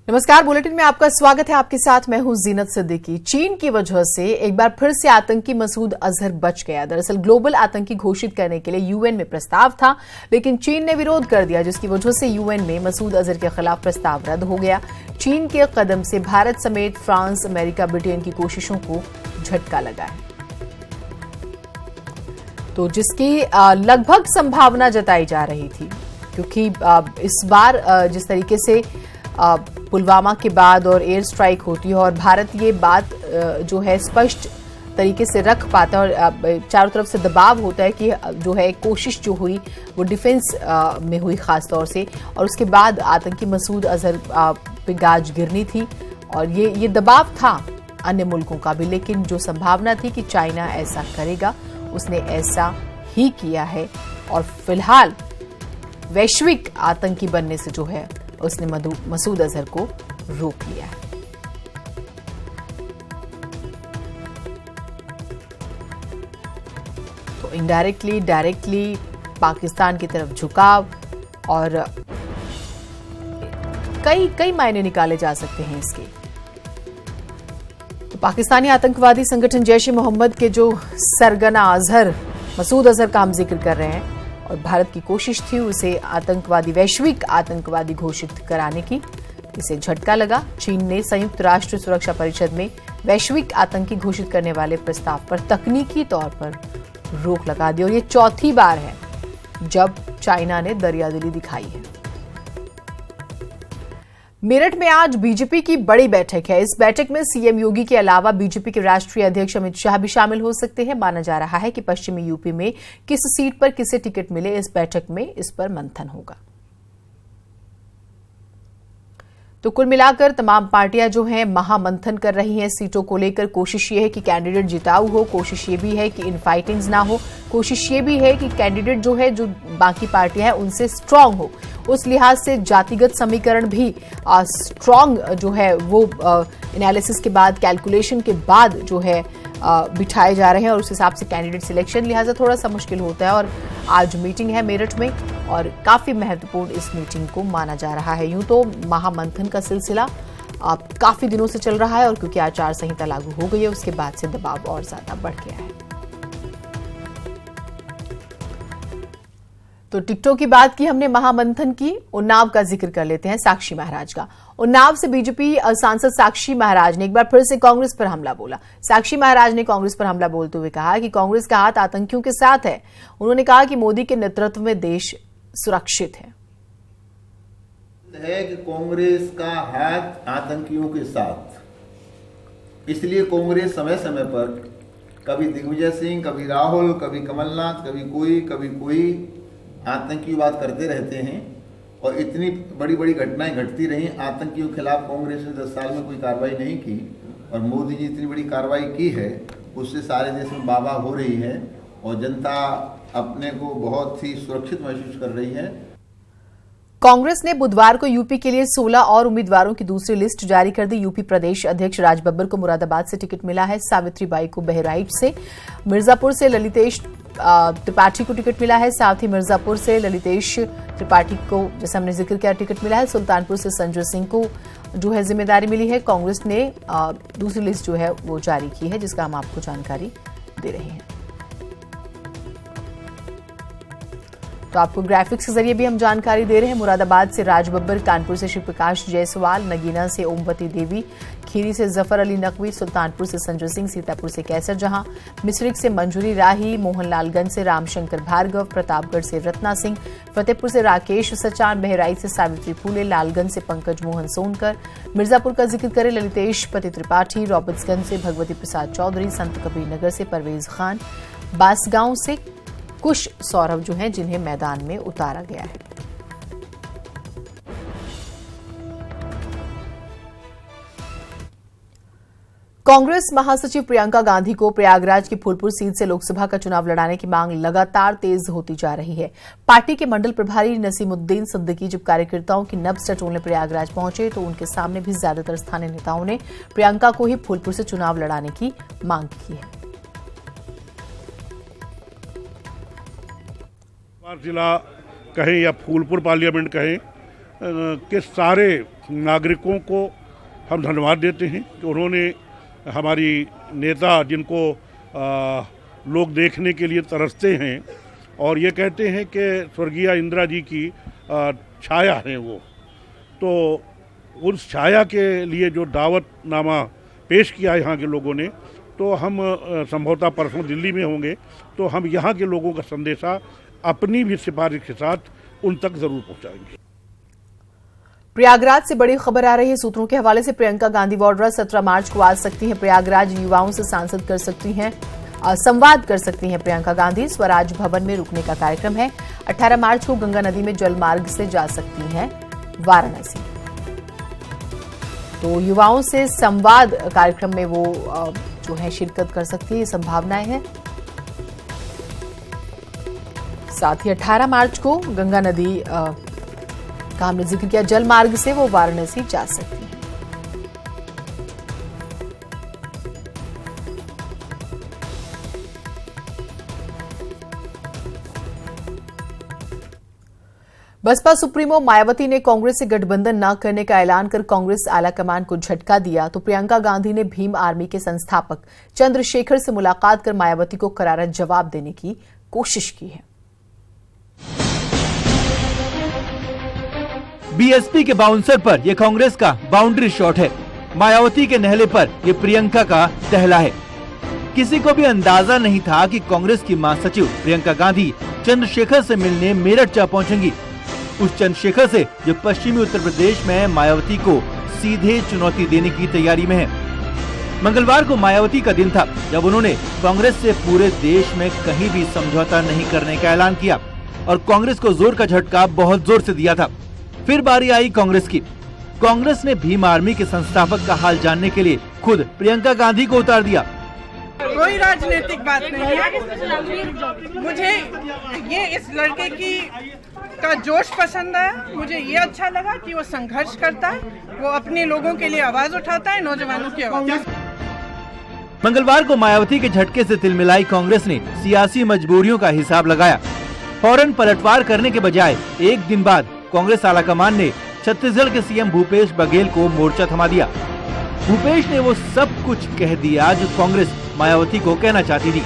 नमस्कार, बुलेटिन में आपका स्वागत है। आपके साथ मैं हूं जीनत सिद्दीकी। चीन की वजह से एक बार फिर से आतंकी मसूद अजहर बच गया। दरअसल ग्लोबल आतंकी घोषित करने के लिए यूएन में प्रस्ताव था, लेकिन चीन ने विरोध कर दिया, जिसकी वजह से यूएन में मसूद अजहर के खिलाफ प्रस्ताव रद्द हो गया। चीन के कदम से भारत समेत फ्रांस, अमेरिका, ब्रिटेन की कोशिशों को झटका लगा है, तो जिसकी लगभग संभावना जताई जा रही थी, क्योंकि इस बार जिस तरीके से पुलवामा के बाद और एयर स्ट्राइक होती है और भारत ये बात जो है स्पष्ट तरीके से रख पाता है और चारों तरफ से दबाव होता है कि जो है कोशिश जो हुई वो डिफेंस में हुई खास तौर से, और उसके बाद आतंकी मसूद अजहर पे गाज गिरनी थी और ये दबाव था अन्य मुल्कों का भी। लेकिन जो संभावना थी कि चाइना ऐसा करेगा, उसने ऐसा ही किया है और फिलहाल वैश्विक आतंकी बनने से जो है उसने मसूद अजहर को रोक लिया है। तो इनडायरेक्टली डायरेक्टली पाकिस्तान की तरफ झुकाव और कई मायने निकाले जा सकते हैं इसके। तो पाकिस्तानी आतंकवादी संगठन जैश ए मोहम्मद के जो सरगना मसूद अजहर का हम जिक्र कर रहे हैं, और भारत की कोशिश थी उसे आतंकवादी, वैश्विक आतंकवादी घोषित कराने की, इसे झटका लगा। चीन ने संयुक्त राष्ट्र सुरक्षा परिषद में वैश्विक आतंकी घोषित करने वाले प्रस्ताव पर तकनीकी तौर पर रोक लगा दी, और ये चौथी बार है जब चाइना ने दरियादिली दिखाई है। मेरठ में आज बीजेपी की बड़ी बैठक है। इस बैठक में सीएम योगी के अलावा बीजेपी के राष्ट्रीय अध्यक्ष अमित शाह भी शामिल हो सकते हैं। माना जा रहा है कि पश्चिमी यूपी में किस सीट पर किसे टिकट मिले, इस बैठक में इस पर मंथन होगा। तो कुल मिलाकर तमाम पार्टियां जो हैं महामंथन कर रही हैं सीटों को लेकर। कोशिश ये है कि कैंडिडेट जिताऊ हो, कोशिश ये भी है कि इनफाइटिंग्स ना हो, कोशिश ये भी है कि कैंडिडेट जो है, जो बाकी पार्टियां हैं उनसे स्ट्रांग हो। उस लिहाज से जातिगत समीकरण भी स्ट्रांग जो है वो एनालिसिस के बाद, कैलकुलेशन के बाद जो है बिठाए जा रहे हैं, और उस हिसाब से कैंडिडेट सिलेक्शन लिहाजा थोड़ा सा मुश्किल होता है। और आज मीटिंग है मेरठ में और काफी महत्वपूर्ण इस मीटिंग को माना जा रहा है। यूं तो महामंथन का सिलसिला काफी दिनों से चल रहा है, और क्योंकि आचार संहिता लागू हो गई है उसके बाद से दबाव और ज्यादा बढ़ गया है। तो टिकटों की बात की हमने, महामंथन की, उन्नाव का जिक्र कर लेते हैं, साक्षी महाराज का। उन्नाव से बीजेपी सांसद साक्षी महाराज ने एक बार फिर से कांग्रेस पर हमला बोला। साक्षी महाराज ने कांग्रेस पर हमला बोलते हुए कहा कि कांग्रेस का हाथ आतंकियों के साथ है। उन्होंने कहा कि मोदी के नेतृत्व में देश सुरक्षित है कि कांग्रेस का हाथ आतंकियों के साथ, इसलिए कांग्रेस समय समय पर कभी दिग्विजय सिंह, कभी राहुल, कभी कमलनाथ, कभी कोई आतंकी बात करते रहते हैं, और इतनी बड़ी बड़ी घटनाएं घटती रही। आतंकियों के खिलाफ कांग्रेस ने 10 साल में कोई कार्रवाई नहीं की, और मोदी जी इतनी बड़ी कार्रवाई की है, उससे सारे देश में वाह हो रही है और जनता अपने को बहुत ही सुरक्षित महसूस कर रही है। कांग्रेस ने बुधवार को यूपी के लिए 16 और उम्मीदवारों की दूसरी लिस्ट जारी कर दी। यूपी प्रदेश अध्यक्ष राज बब्बर को मुरादाबाद से टिकट मिला है, सावित्री बाई को बहराइच से, मिर्जापुर से ललितेश त्रिपाठी को टिकट मिला है, साथ ही मिर्जापुर से ललितेश त्रिपाठी को, जैसे हमने जिक्र किया, टिकट मिला है। सुल्तानपुर से संजय सिंह को जो है जिम्मेदारी मिली है। कांग्रेस ने दूसरी लिस्ट जो है वो जारी की है, जिसका हम आपको जानकारी दे रहे हैं। तो आपको ग्राफिक्स के जरिए भी हम जानकारी दे रहे हैं। मुरादाबाद से राज बब्बर, कानपुर से शिव प्रकाश जायसवाल, नगीना से ओमवती देवी, खीरी से जफर अली नकवी, सुल्तानपुर से संजय सिंह, सीतापुर से कैसर जहां, मिश्रिक से मंजूरी राही, मोहनलालगंज से रामशंकर भार्गव, प्रतापगढ़ से रत्ना सिंह, फतेहपुर से राकेश सचान, बहराइच से सावित्री फूले, लालगंज से पंकज मोहन सोनकर, मिर्जापुर का जिक्र करें ललितेश पति त्रिपाठी, रॉबर्ट्सगंज से भगवती प्रसाद चौधरी, संत कबीर नगर से परवेज खान, बांसगांव से कुश सौरभ जो हैं जिन्हें मैदान में उतारा गया है। कांग्रेस महासचिव प्रियंका गांधी को प्रयागराज की फूलपुर सीट से लोकसभा का चुनाव लड़ाने की मांग लगातार तेज होती जा रही है। पार्टी के मंडल प्रभारी नसीमुद्दीन सिद्दीकी जब कार्यकर्ताओं की नब्ज टटोलने प्रयागराज पहुंचे तो उनके सामने भी ज्यादातर स्थानीय नेताओं ने प्रियंका को ही फूलपुर से चुनाव लड़ाने की मांग की है। जिला कहें या फूलपुर पार्लियामेंट कहें, के सारे नागरिकों को हम धन्यवाद देते हैं कि उन्होंने हमारी नेता जिनको लोग देखने के लिए तरसते हैं और ये कहते हैं कि स्वर्गीय इंदिरा जी की छाया है वो, तो उस छाया के लिए जो दावतनामा पेश किया यहाँ के लोगों ने, तो हम संभवतः परसों दिल्ली में होंगे, तो हम यहाँ के लोगों का संदेशा अपनी भी सिफारिश के साथ उन तक जरूर पहुँचाएंगे। प्रयागराज से बड़ी खबर आ रही है सूत्रों के हवाले से। प्रियंका गांधी वाड्रा 17 मार्च को आ सकती हैं प्रयागराज। युवाओं से सांसद कर सकती हैं, संवाद कर सकती हैं प्रियंका गांधी। स्वराज भवन में रुकने का कार्यक्रम है। 18 मार्च को गंगा नदी में जल मार्ग से जा सकती हैं वाराणसी। तो युवाओं से संवाद कार्यक्रम में वो जो है शिरकत कर सकती है, ये संभावनाएं हैं। साथ ही 18 मार्च को गंगा नदी का हमने जिक्र किया, जल मार्ग से वो वाराणसी जा सकती है। बसपा सुप्रीमो मायावती ने कांग्रेस से गठबंधन न करने का ऐलान कर कांग्रेस आलाकमान को झटका दिया। तो प्रियंका गांधी ने भीम आर्मी के संस्थापक चंद्रशेखर से मुलाकात कर मायावती को करारा जवाब देने की कोशिश की है। बीएसपी के बाउंसर पर यह कांग्रेस का बाउंड्री शॉट है। मायावती के नहले पर यह प्रियंका का टहला है। किसी को भी अंदाजा नहीं था कि कांग्रेस की महासचिव प्रियंका गांधी चंद्रशेखर से मिलने मेरठ जा पहुंचेंगी। उस चंद्रशेखर से जो पश्चिमी उत्तर प्रदेश में मायावती को सीधे चुनौती देने की तैयारी में है। मंगलवार को मायावती का दिन था जब उन्होंने कांग्रेस से पूरे देश में कहीं भी समझौता नहीं करने का ऐलान किया और कांग्रेस को जोर का झटका बहुत जोर से दिया था। फिर बारी आई कांग्रेस की। कांग्रेस ने भीम आर्मी के संस्थापक का हाल जानने के लिए खुद प्रियंका गांधी को उतार दिया। कोई राजनीतिक बात नहीं है। मुझे ये इस लड़के का जोश पसंद आया। मुझे ये अच्छा लगा कि वो संघर्ष करता है, वो अपने लोगों के लिए आवाज उठाता है, नौजवानों की आवाज। मंगलवार को मायावती के झटके से तिलमिलाई कांग्रेस ने सियासी मजबूरियों का हिसाब लगाया। फौरन पलटवार करने के बजाय एक दिन बाद कांग्रेस आलाकमान ने छत्तीसगढ़ के सीएम भूपेश बघेल को मोर्चा थमा दिया। भूपेश ने वो सब कुछ कह दिया जो कांग्रेस मायावती को कहना चाहती थी।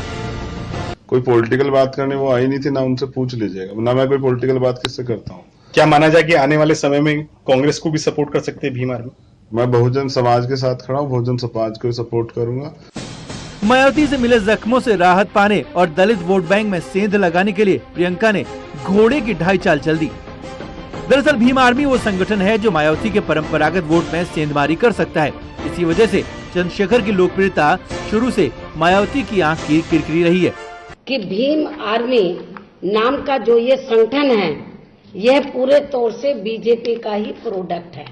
कोई पॉलिटिकल बात करने वो आई नहीं थी, ना उनसे पूछ लीजिएगा, ना मैं कोई पॉलिटिकल बात किससे करता हूँ। क्या माना जाए कि आने वाले समय में कांग्रेस को भी सपोर्ट कर सकते हैं भीम आर्मी? मैं बहुजन समाज के साथ खड़ा हूँ, बहुजन समाज को सपोर्ट करूंगा। मायावती से मिले जख्मों से राहत पाने और दलित वोट बैंक में सेंध लगाने के लिए प्रियंका ने घोड़े की ढाई चाल चल दी। दरअसल भीम आर्मी वो संगठन है जो मायावती के परंपरागत वोट में सेंधमारी कर सकता है। इसी वजह से चंद्रशेखर की लोकप्रियता शुरू से मायावती की आंख की किरकिरी रही है कि भीम आर्मी नाम का जो ये संगठन है, यह पूरे तौर से बीजेपी का ही प्रोडक्ट है।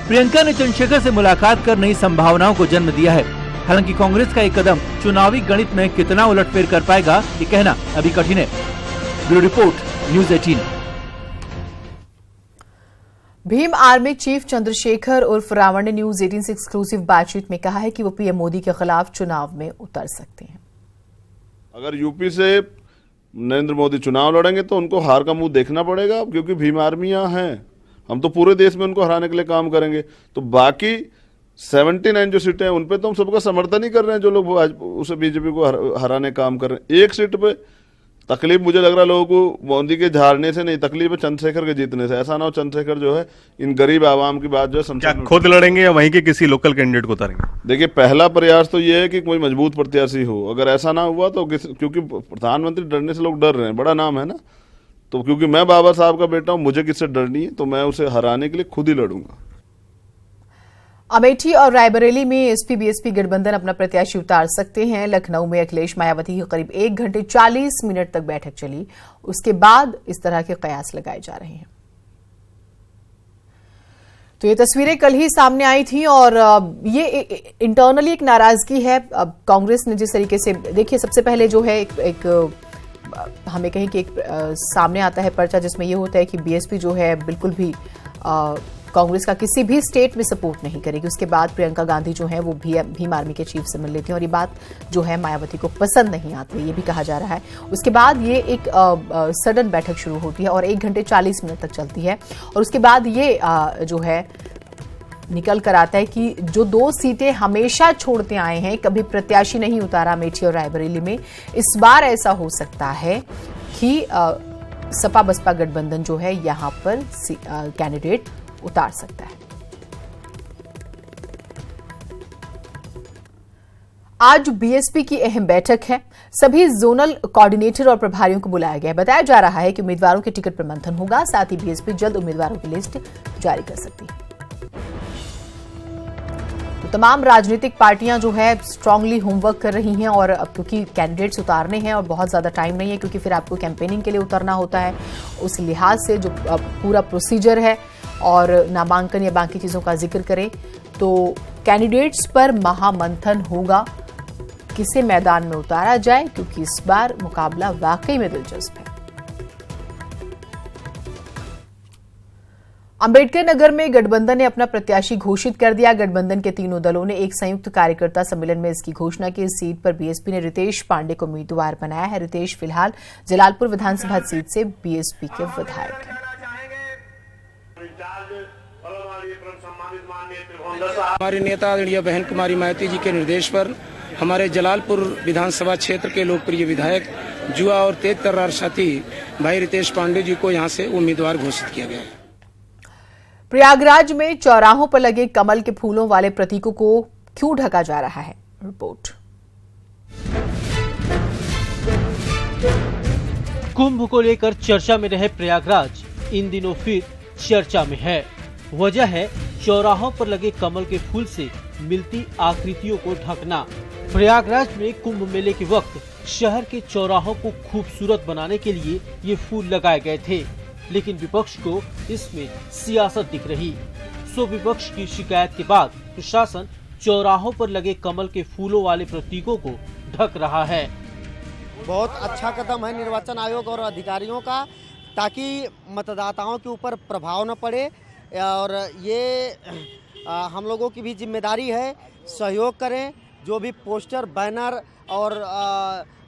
प्रियंका ने चंद्रशेखर से मुलाकात कर नई संभावनाओं को जन्म दिया है। हालांकि कांग्रेस का एक कदम चुनावी गणित में कितना उलटफेर कर पाएगा, ये कहना अभी कठिन है। Bureau report, news 18। Bhim army chief Chandrashekhar उर्फ रावण ने न्यूज़ 18 से एक्सक्लूसिव बातचीत में कहा है कि वो पीएम मोदी के खिलाफ चुनाव में उतर सकते हैं। अगर यूपी से नरेंद्र मोदी चुनाव लड़ेंगे तो उनको हार का मुंह देखना पड़ेगा, क्योंकि भीम आर्मी यहाँ है। हम तो पूरे देश में उनको हराने के लिए काम करेंगे। तो बाकी 79 जो सीटें हैं उन पे तो हम सबका समर्थन ही कर रहे हैं, जो लोग उसे बीजेपी को हराने काम कर रहे हैं। एक सीट पे तकलीफ मुझे लग रहा है लोगों को मोदी के झाड़ने से नहीं, तकलीफ है चंद्रशेखर के जीतने से। ऐसा ना हो चंद्रशेखर जो है इन गरीब आवाम की बात जो है खुद लड़ेंगे या वहीं के किसी लोकल कैंडिडेट को उतारेंगे? देखिए, पहला प्रयास तो ये है कि कोई मजबूत प्रत्याशी हो। अगर ऐसा ना हुआ तो क्योंकि प्रधानमंत्री डरने से लोग डर रहे हैं, बड़ा नाम है ना, तो क्योंकि मैं बाबा साहब का बेटा हूं, मुझे किससे डरनी है, तो मैं उसे हराने के लिए खुद ही लड़ूंगा। अमेठी और रायबरेली में एसपी बीएसपी गठबंधन अपना प्रत्याशी उतार सकते हैं। लखनऊ में अखिलेश मायावती की करीब 1 घंटे 40 मिनट तक बैठक चली। उसके बाद इस तरह के कयास लगाए जा रहे हैं। तो ये तस्वीरें कल ही सामने आई थी और ये इंटरनली एक नाराजगी है। कांग्रेस ने जिस तरीके से, देखिए, सबसे पहले जो है एक हमें कहीं कि एक सामने आता है पर्चा जिसमें ये होता है कि बीएसपी जो है बिल्कुल भी कांग्रेस का किसी भी स्टेट में सपोर्ट नहीं करेगी। उसके बाद प्रियंका गांधी जो है वो भीम आर्मी के चीफ से मिल लेती हैं और ये बात जो है मायावती को पसंद नहीं आती, ये भी कहा जा रहा है। उसके बाद ये एक सडन बैठक शुरू होती है और 1 घंटे 40 मिनट तक चलती है और उसके बाद ये जो है निकल कर आता है कि जो 2 सीटें हमेशा छोड़ते आए हैं, कभी प्रत्याशी नहीं उतारा अमेठी और रायबरेली में, इस बार ऐसा हो सकता है कि सपा बसपा गठबंधन जो है यहां पर कैंडिडेट उतार सकता है। आज बीएसपी की अहम बैठक है। सभी जोनल कोऑर्डिनेटर और प्रभारियों को बुलाया गया है। बताया जा रहा है कि उम्मीदवारों के टिकट पर मंथन होगा, साथ ही बीएसपी जल्द उम्मीदवारों की लिस्ट जारी कर सकती है। तो तमाम राजनीतिक पार्टियां जो है स्ट्रांगली होमवर्क कर रही हैं और अब क्योंकि कैंडिडेट्स उतारने हैं और बहुत ज्यादा टाइम नहीं है, क्योंकि फिर आपको कैंपेनिंग के लिए उतरना होता है, उस लिहाज से जो पूरा प्रोसीजर है और नामांकन या बाकी चीजों का जिक्र करें तो कैंडिडेट्स पर महामंथन होगा, किसे मैदान में उतारा जाए, क्योंकि इस बार मुकाबला वाकई में दिलचस्प है। अंबेडकर नगर में गठबंधन ने अपना प्रत्याशी घोषित कर दिया। गठबंधन के तीनों दलों ने एक संयुक्त कार्यकर्ता सम्मेलन में इसकी घोषणा की। इस सीट पर बीएसपी ने रितेश पांडे को उम्मीदवार बनाया है। रितेश फिलहाल जलालपुर विधानसभा सीट से बीएसपी के विधायक हैं। हमारी नेता आदरणीय बहन कुमारी मायावती जी के निर्देश पर हमारे जलालपुर विधानसभा क्षेत्र के लोकप्रिय विधायक जुआ और तेज तर्रार साथी भाई रितेश पांडे जी को यहां से उम्मीदवार घोषित किया गया है। प्रयागराज में चौराहों पर लगे कमल के फूलों वाले प्रतीकों को क्यों ढका जा रहा है? रिपोर्ट। कुंभ को लेकर चर्चा में रहे प्रयागराज इन दिनों फिर चर्चा में है। वजह है चौराहों पर लगे कमल के फूल से मिलती आकृतियों को ढकना। प्रयागराज में कुंभ मेले के वक्त शहर के चौराहों को खूबसूरत बनाने के लिए ये फूल लगाए गए थे, लेकिन विपक्ष को इसमें सियासत दिख रही। सो विपक्ष की शिकायत के बाद प्रशासन चौराहों पर लगे कमल के फूलों वाले प्रतीकों को ढक रहा है। बहुत अच्छा कदम है निर्वाचन आयोग और अधिकारियों का, ताकि मतदाताओं के ऊपर प्रभाव न पड़े और ये हम लोगों की भी जिम्मेदारी है, सहयोग करें। जो भी पोस्टर, बैनर और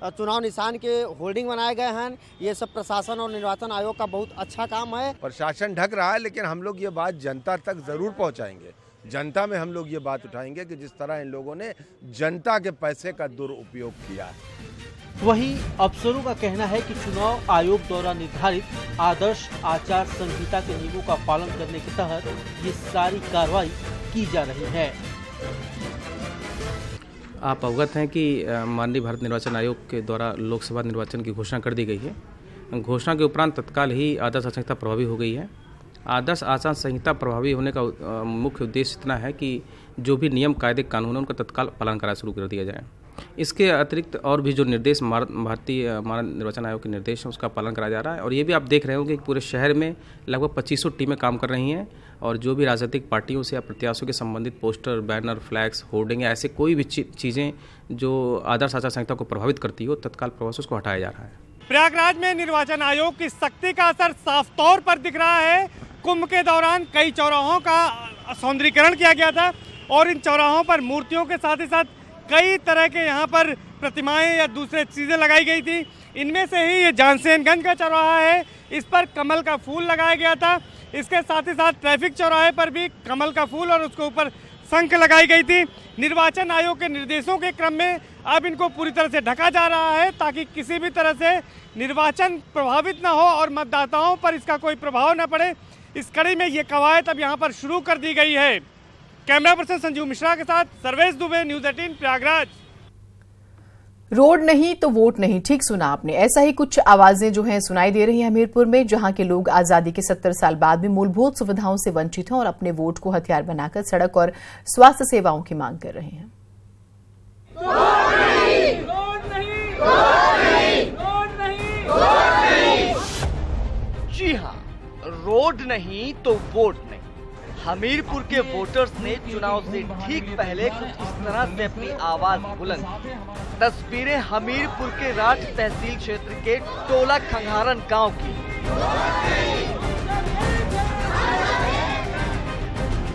चुनाव निशान के होर्डिंग बनाए गए हैं, ये सब प्रशासन और निर्वाचन आयोग का बहुत अच्छा काम है। प्रशासन ढक रहा है, लेकिन हम लोग ये बात जनता तक जरूर पहुंचाएंगे। जनता में हम लोग ये बात उठाएंगे कि जिस तरह इन लोगों ने जनता के पैसे का दुरुपयोग किया है। वहीं अफसरों का कहना है कि चुनाव आयोग द्वारा निर्धारित आदर्श आचार संहिता के नियमों का पालन करने के तहत ये सारी कार्रवाई की जा रही है। आप अवगत हैं कि माननीय भारत निर्वाचन आयोग के द्वारा लोकसभा निर्वाचन की घोषणा कर दी गई है। घोषणा के उपरांत तत्काल ही आदर्श आचार संहिता प्रभावी हो गई है। आदर्श आचार संहिता प्रभावी होने का मुख्य उद्देश्य इतना है कि जो भी नियम, कायदे, कानून है उनका तत्काल पालन कराना शुरू कर दिया जाए। इसके अतिरिक्त और भी जो निर्देश भारतीय निर्वाचन आयोग के निर्देश हैं उसका पालन कराया जा रहा है। और ये भी आप देख रहे होंगे कि पूरे शहर में लगभग 2500 टीमें काम कर रही हैं और जो भी राजनीतिक पार्टियों से या प्रत्याशियों के संबंधित पोस्टर, बैनर, फ्लैक्स, होर्डिंग या ऐसे कोई भी चीज़ें जो आदर्श आचार संहिता को प्रभावित करती हो, तत्काल प्रभाव से उसको हटाया जा रहा है। प्रयागराज में निर्वाचन आयोग की सख्ती का असर साफ तौर पर दिख रहा है। कुंभ के दौरान कई चौराहों का सौंदर्यीकरण किया गया था और इन चौराहों पर मूर्तियों के साथ ही साथ कई तरह के यहाँ पर प्रतिमाएं या दूसरे चीज़ें लगाई गई थी। इनमें से ही ये जानसेनगंज का चौराहा है, इस पर कमल का फूल लगाया गया था। इसके साथ ही साथ ट्रैफिक चौराहे पर भी कमल का फूल और उसके ऊपर शंख लगाई गई थी। निर्वाचन आयोग के निर्देशों के क्रम में अब इनको पूरी तरह से ढका जा रहा है ताकि किसी भी तरह से निर्वाचन प्रभावित न हो और मतदाताओं पर इसका कोई प्रभाव न पड़े। इस कड़ी में ये कवायद अब यहाँ पर शुरू कर दी गई है। कैमरा पर्सन संजीव मिश्रा के साथ सर्वेश दुबे, न्यूज़ 18 प्रयागराज। रोड नहीं तो वोट नहीं, ठीक सुना आपने। ऐसा ही कुछ आवाजें जो हैं सुनाई दे रही हैं हमीरपुर में, जहां के लोग आजादी के 70 साल बाद भी मूलभूत सुविधाओं से वंचित हैं और अपने वोट को हथियार बनाकर सड़क और स्वास्थ्य सेवाओं की मांग कर रहे हैं। जी हाँ, रोड नहीं तो वोट नहीं। हमीरपुर के वोटर्स ने चुनाव से ठीक पहले कुछ इस तरह से अपनी आवाज बुलंद की। तस्वीरें हमीरपुर के राठ तहसील क्षेत्र के टोला खंगारन गांव की।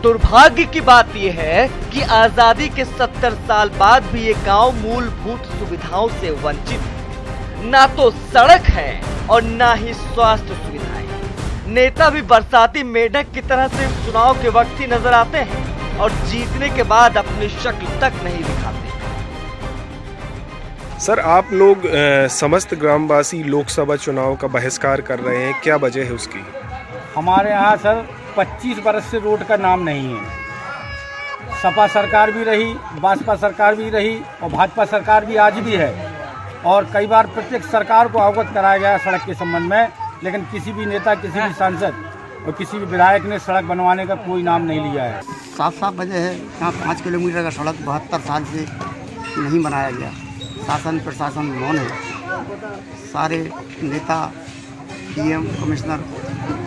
दुर्भाग्य की बात यह है कि आजादी के 70 साल बाद भी ये गांव मूलभूत सुविधाओं से वंचित है। ना तो सड़क है और ना ही स्वास्थ्य सुविधाएं। नेता भी बरसाती मेढक की तरह से चुनाव के वक्त ही नजर आते हैं और जीतने के बाद अपनी शक्ल तक नहीं दिखाते। सर, आप लोग समस्त ग्रामवासी लोकसभा चुनाव का बहिष्कार कर रहे हैं, क्या वजह है उसकी? हमारे यहाँ सर 25 बरस से रोड का नाम नहीं है। सपा सरकार भी रही, बसपा सरकार भी रही और भाजपा सरकार भी आज भी है, और कई बार प्रत्येक सरकार को अवगत कराया गया सड़क के संबंध में, लेकिन किसी भी नेता, किसी भी सांसद और किसी भी विधायक ने सड़क बनवाने का कोई नाम नहीं लिया है। साफ वजह है, यहाँ 5 किलोमीटर का सड़क 72 साल से नहीं बनाया गया। शासन प्रशासन मौन है। सारे नेता, डीएम, कमिश्नर,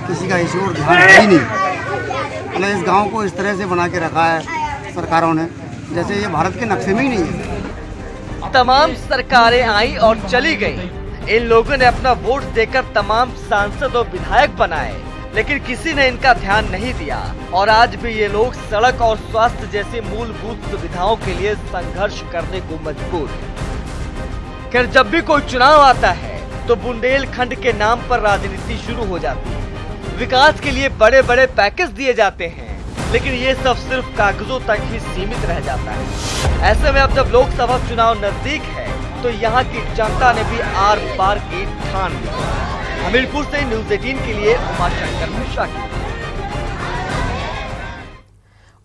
किसी का इस ओर ध्यान है ही नहीं। मतलब इस गांव को इस तरह से बना के रखा है सरकारों ने जैसे ये भारत के नक्शे में ही नहीं है। तमाम सरकारें आई और चली गई। इन लोगों ने अपना वोट देकर तमाम सांसद और विधायक बनाए, लेकिन किसी ने इनका ध्यान नहीं दिया और आज भी ये लोग सड़क और स्वास्थ्य जैसी मूलभूत सुविधाओं के लिए संघर्ष करने को मजबूर हैं। खैर, जब भी कोई चुनाव आता है तो बुंदेलखंड के नाम पर राजनीति शुरू हो जाती है। विकास के लिए बड़े बड़े पैकेज दिए जाते हैं, लेकिन ये सब सिर्फ कागजों तक ही सीमित रह जाता है। ऐसे में अब जब लोकसभा चुनाव नजदीक है तो यहाँ की जनता ने भी आर पार की ठान ली। हमीरपुर से न्यूज़ 18 के लिए उमाशंकर मिश्रा की।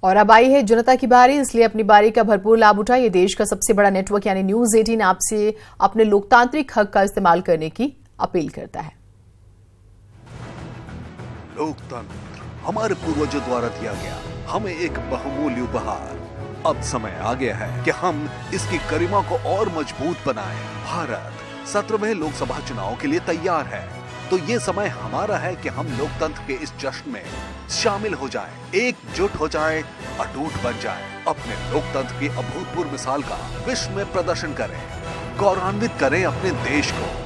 और अब आई है जनता की बारी, इसलिए अपनी बारी का भरपूर लाभ उठाइए। देश का सबसे बड़ा नेटवर्क यानी न्यूज़ 18 आपसे अपने लोकतांत्रिक हक का इस्तेमाल करने की अपील करता है। लोकतंत्र हमारे पूर्वजों द्वारा दिया गया हमें एक बहुमूल्य उपहार। अब समय आ गया है कि हम इसकी गरिमा को और मजबूत बनाएं। भारत 17वें लोकसभा चुनाव के लिए तैयार है, तो ये समय हमारा है कि हम लोकतंत्र के इस जश्न में शामिल हो जाएं, एकजुट हो जाएं, अटूट बन जाएं, अपने लोकतंत्र की अभूतपूर्व मिसाल का विश्व में प्रदर्शन करें, गौरवान्वित करें अपने देश को।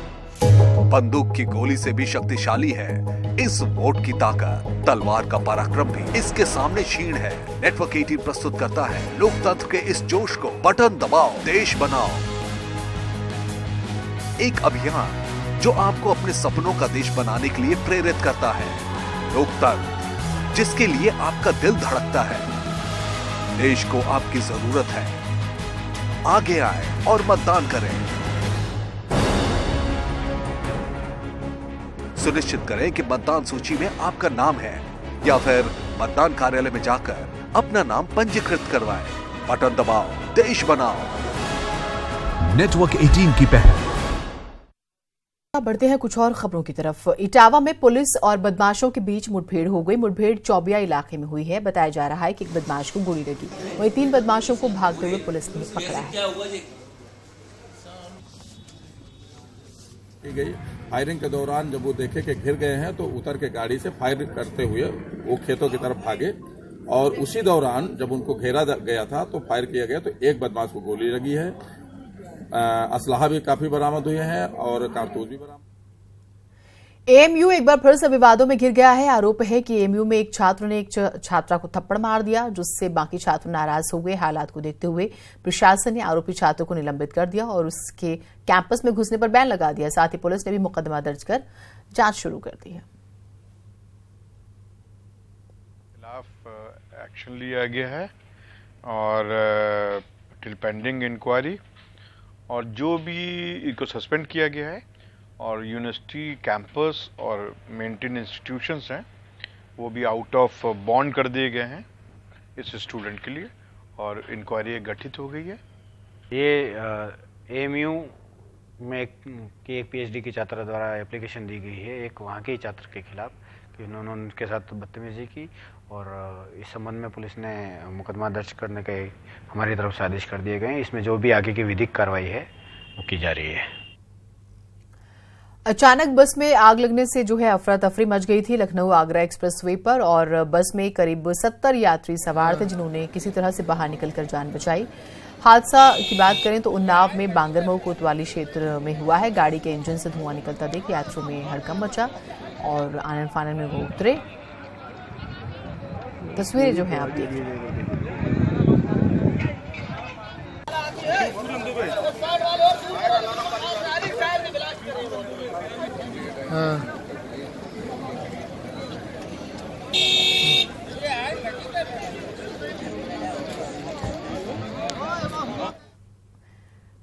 बंदूक की गोली से भी शक्तिशाली है इस वोट की ताकत, तलवार का पराक्रम भी इसके सामने क्षीण है। नेटवर्क 18 प्रस्तुत करता है लोकतंत्र के इस जोश को। बटन दबाओ, देश बनाओ। एक अभियान जो आपको अपने सपनों का देश बनाने के लिए प्रेरित करता है। लोकतंत्र जिसके लिए आपका दिल धड़कता है। देश को आपकी जरूरत है। आगे आए और मतदान करें। सुनिश्चित करें कि मतदान सूची में आपका नाम है, या फिर मतदान कार्यालय में जाकर अपना नाम पंजीकृत करवाएं। बटन दबाओ, देश बनाओ। नेटवर्क 18 की पहल। बढ़ते हैं कुछ और खबरों की तरफ। इटावा में पुलिस और बदमाशों के बीच मुठभेड़ हो गई। मुठभेड़ चौबिया इलाके में हुई है। बताया जा रहा है कि एक बदमाश को गोली लगी, वहीं 3 बदमाशों को भागते हुए पुलिस ने पकड़ा है। फायरिंग के दौरान जब वो देखे कि घिर गए हैं तो उतर के गाड़ी से फायर करते हुए वो खेतों की तरफ भागे, और उसी दौरान जब उनको घेरा गया था तो फायर किया गया, तो एक बदमाश को गोली लगी है। असलाहा भी काफी बरामद हुए हैं और कारतूस भी बरामद। एएमयू एक बार फिर से विवादों में घिर गया है। आरोप है कि एएमयू में एक छात्र ने एक छात्रा को थप्पड़ मार दिया, जिससे बाकी छात्र नाराज हो गए। हालात को देखते हुए प्रशासन ने आरोपी छात्र को निलंबित कर दिया और उसके कैंपस में घुसने पर बैन लगा दिया। साथ ही पुलिस ने भी मुकदमा दर्ज कर जांच शुरू कर दी है। खिलाफ एक्शन लिया गया है और टिल पेंडिंग इंक्वायरी, और जो भी इनको सस्पेंड किया गया है और यूनिवर्सिटी कैंपस और मेंटेन इंस्टीट्यूशंस हैं वो भी आउट ऑफ बॉन्ड कर दिए गए हैं इस स्टूडेंट के लिए, और इंक्वायरी गठित हो गई है। ये एएमयू में एक पीएचडी की छात्रा द्वारा एप्लीकेशन दी गई है एक वहाँ के छात्र के खिलाफ कि उन्होंने उनके साथ बदतमीजी की, और इस संबंध में पुलिस ने मुकदमा दर्ज करने के हमारी तरफ से आदेश कर दिए गए हैं। इसमें जो भी आगे की विधिक कार्रवाई है वो की जा रही है। अचानक बस में आग लगने से जो है अफरा तफरी मच गई थी लखनऊ आगरा एक्सप्रेसवे पर, और बस में करीब 70 यात्री सवार थे जिन्होंने किसी तरह से बाहर निकलकर जान बचाई। हादसा की बात करें तो उन्नाव में बांगरमऊ कोतवाली क्षेत्र में हुआ है। गाड़ी के इंजन से धुआं निकलता देख यात्रियों में हड़कंप मचा और आनन फानन में वो उतरे। तस्वीरें जो हैं आप देख रहे हैं।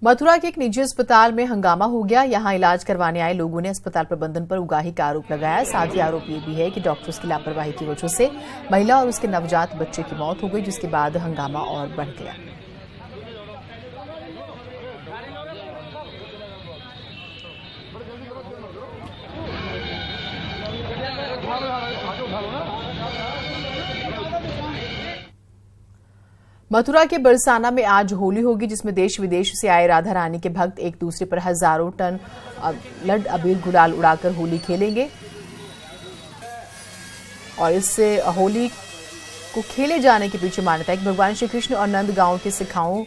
मथुरा के एक निजी अस्पताल में हंगामा हो गया। यहां इलाज करवाने आए लोगों ने अस्पताल प्रबंधन पर उगाही का आरोप लगाया। साथ ही आरोप ये भी है कि डॉक्टर्स की लापरवाही की वजह से महिला और उसके नवजात बच्चे की मौत हो गई, जिसके बाद हंगामा और बढ़ गया। मथुरा के बरसाना में आज होली होगी, जिसमें देश विदेश से आए राधा रानी के भक्त एक दूसरे पर हजारों टन लड अबीर गुलाल उड़ाकर होली खेलेंगे। और इससे होली को खेले जाने के पीछे मान्यता है कि भगवान श्री कृष्ण और नंद गांव के सिखाओं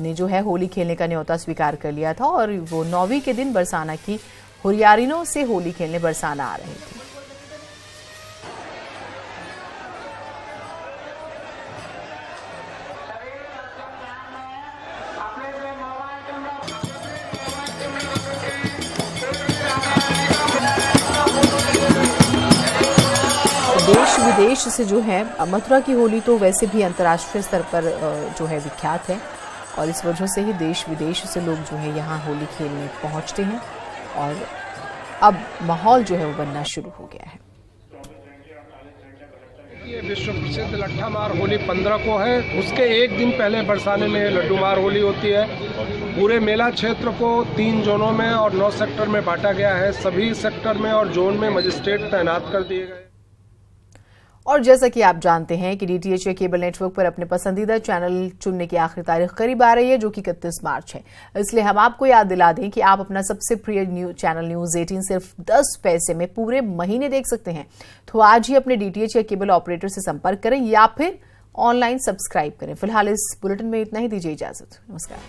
ने जो है होली खेलने का न्योता स्वीकार कर लिया था और वो 9वीं के दिन बरसाना की हुरियारिनों से होली खेलने बरसाना आ रहे थे। देश विदेश से जो है मथुरा की होली तो वैसे भी अंतर्राष्ट्रीय स्तर पर जो है विख्यात है और इस वजह से ही देश विदेश से लोग जो है यहाँ होली खेलने पहुँचते हैं और अब माहौल जो है वो बनना शुरू हो गया है। ये विश्व प्रसिद्ध लट्ठा मार होली 15 को है। उसके एक दिन पहले बरसाने में लड्डू मार होली होती है। पूरे मेला क्षेत्र को 3 जोनों में और 9 सेक्टर में बांटा गया है। सभी सेक्टर में और जोन में मजिस्ट्रेट तैनात कर दिए गए। और जैसा कि आप जानते हैं कि डीटीएच केबल नेटवर्क पर अपने पसंदीदा चैनल चुनने की आखिरी तारीख करीब आ रही है, जो कि 31 मार्च है। इसलिए हम आपको याद दिला दें कि आप अपना सबसे प्रिय चैनल न्यूज 18 सिर्फ 10 पैसे में पूरे महीने देख सकते हैं। तो आज ही अपने डीटीएच या केबल ऑपरेटर से संपर्क करें या फिर ऑनलाइन सब्सक्राइब करें। फिलहाल इस बुलेटिन में इतना ही। दीजिए इजाजत। नमस्कार।